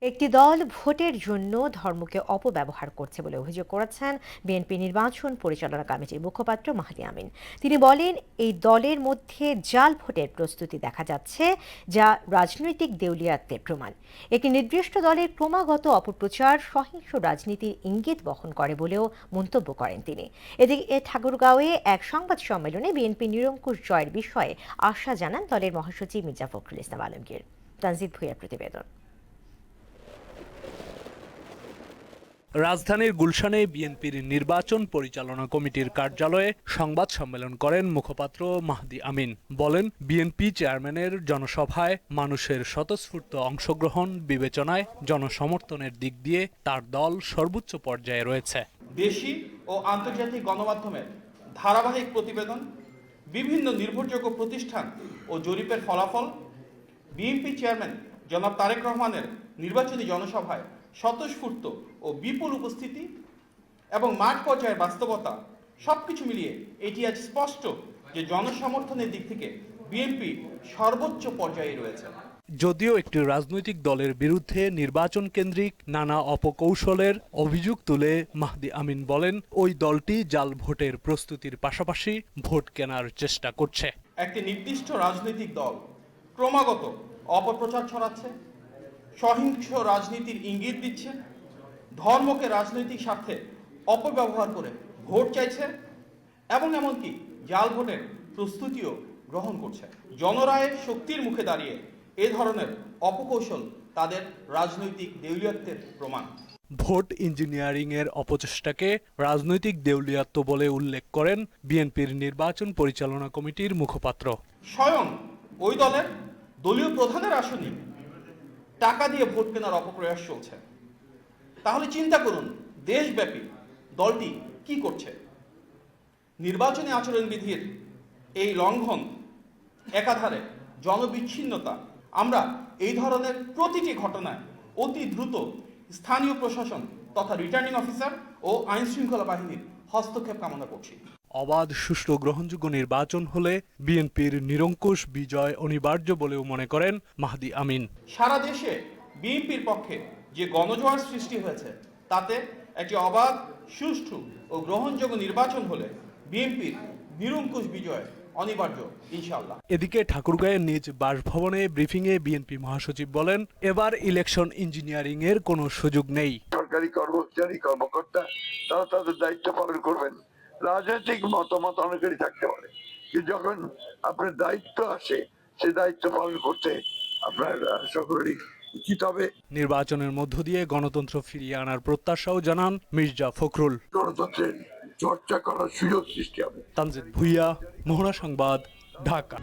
একটি দল ভোটের জন্য ধর্মকে অপব্যবহার করছে বলে অভিযোগ করেছেন বিএনপি নির্বাচন পরিচালনা কমিটির মুখপাত্র মাহদী আমিন। তিনি বলেন, এই দলের মধ্যে জাল ভোটের প্রস্তুতি দেখা যাচ্ছে, যা রাজনৈতিক দেউলিয়াত্বের প্রমাণ। একটি নির্দিষ্ট দলের ক্রমাগত অপপ্রচার সহিংস রাজনীতির ইঙ্গিত বহন করে বলেও মন্তব্য করেন তিনি। এদিকে ঠাকুরগাঁওয়ে এক সংবাদ সম্মেলনে বিএনপি নিরঙ্কুশ জয়ের বিষয়ে আশা জানান দলের মহাসচিব মির্জা ফখরুল ইসলাম আলমগীর। তানজিদ ভুঁইয়ার প্রতিবেদন। রাজধানীর গুলশানে বিএনপির নির্বাচন পরিচালনা কমিটির কার্যালয়ে সংবাদ সম্মেলন করেন মুখপাত্র মাহদী আমিন। বলেন, বিএনপি চেয়ারম্যানের জনসভায় মানুষের স্বতঃস্ফূর্ত অংশগ্রহণ বিবেচনায় জনসমর্থনের দিক দিয়ে তার দল সর্বোচ্চ পর্যায়ে রয়েছে। দেশি ও আন্তর্জাতিক গণমাধ্যমের ধারাবাহিক প্রতিবেদন, বিভিন্ন নির্ভরযোগ্য প্রতিষ্ঠান ও জরিপের ফলাফল, বিএনপি চেয়ারম্যান জনাব তারেক রহমানের নির্বাচনী জনসভায় স্বতঃস্ফূর্ত ও বিপুল উপস্থিতি এবং মাঠ পর্যায়ের বাস্তবতা সবকিছু মিলিয়ে এটি আজ স্পষ্ট যে জনসমর্থনের দিক থেকে বিএনপি সর্বোচ্চ পর্যায়ে রয়েছে। যদিও একটি রাজনৈতিক দলের বিরুদ্ধে নির্বাচন কেন্দ্রিক নানা অপকৌশলের অভিযোগ তুলে মাহদী আমিন বলেন, ওই দলটি জাল ভোটের প্রস্তুতির পাশাপাশি ভোট কেনার চেষ্টা করছে। একটি নির্দিষ্ট রাজনৈতিক দল ক্রমাগত অপপ্রচার ছড়াচ্ছে, সহিংস রাজনীতির ইঙ্গিত দিচ্ছে, ধর্মকে রাজনৈতিক স্বার্থে অপব্যবহার করে ভোট চাইছে এবং এমনকি জাল ভোটের প্রস্তুতিও গ্রহণ করছে। জনরায়ের শক্তির মুখে দাঁড়িয়ে এ ধরনের অপকৌশল তাদের রাজনৈতিক দেউলিয়াত্বের প্রমাণ। ভোট ইঞ্জিনিয়ারিং এর অপচেষ্টাকে রাজনৈতিক দেউলিয়াত্ব বলে উল্লেখ করেন বিএনপির নির্বাচন পরিচালনা কমিটির মুখপাত্র। স্বয়ং ওই দলের দলীয় প্রধানের আসনে টাকা দিয়ে ভোট কেনার অপপ্রয়াস চলছে। তাহলে চিন্তা করুন, দেশব্যাপী দলটি কি করছে। নির্বাচনী আচরণবিধির এই লঙ্ঘন, একাধারে জনবিচ্ছিন্নতা, আমরা এই ধরনের প্রতিটি ঘটনায় অতি দ্রুত স্থানীয় প্রশাসন তথা রিটার্নিং অফিসার ও আইন শৃঙ্খলা বাহিনীর হস্তক্ষেপ কামনা করছি। অবাধ, সুষ্ঠু, গ্রহণযোগ্য নির্বাচন হলে বিএনপির নিরঙ্কুশ বিজয় অনিবার্য বলেও মনে করেন মাহদী আমিন। সারা দেশে বিএনপির পক্ষে যে গণজোয়ার সৃষ্টি হয়েছে, তাতে একটি অবাধ, সুষ্ঠু ও গ্রহণযোগ্য নির্বাচন হলে বিএনপির নিরঙ্কুশ বিজয় অনিবার্য ইনশাআল্লাহ। এদিকে ঠাকুরগাঁয়ের নিজ বাসভবনে ব্রিফিংয়ে বিএনপি মহাসচিব বলেন, এবার ইলেকশন ইঞ্জিনিয়ারিং এর কোনো সুযোগ নেই। সরকারি কর্মচারী, কর্মকর্তা তারা তাদের দায়িত্ব পালন করবেন। রাজনৈতিক মতামত অনেকেরই থাকতে পারে, কিন্তু যখন আপনার দায়িত্ব আসে সে দায়িত্ব পালন করতে আপনার সকলেরই উচিত হবে। নির্বাচনের মধ্য দিয়ে গণতন্ত্র ফিরিয়ে আনার প্রত্যাশাও জানান মির্জা ফখরুল। গণতন্ত্রের চর্চা করার সুযোগ সৃষ্টি হবে। তানজিদ ভুঁইয়া, মোহনা সংবাদ, ঢাকা।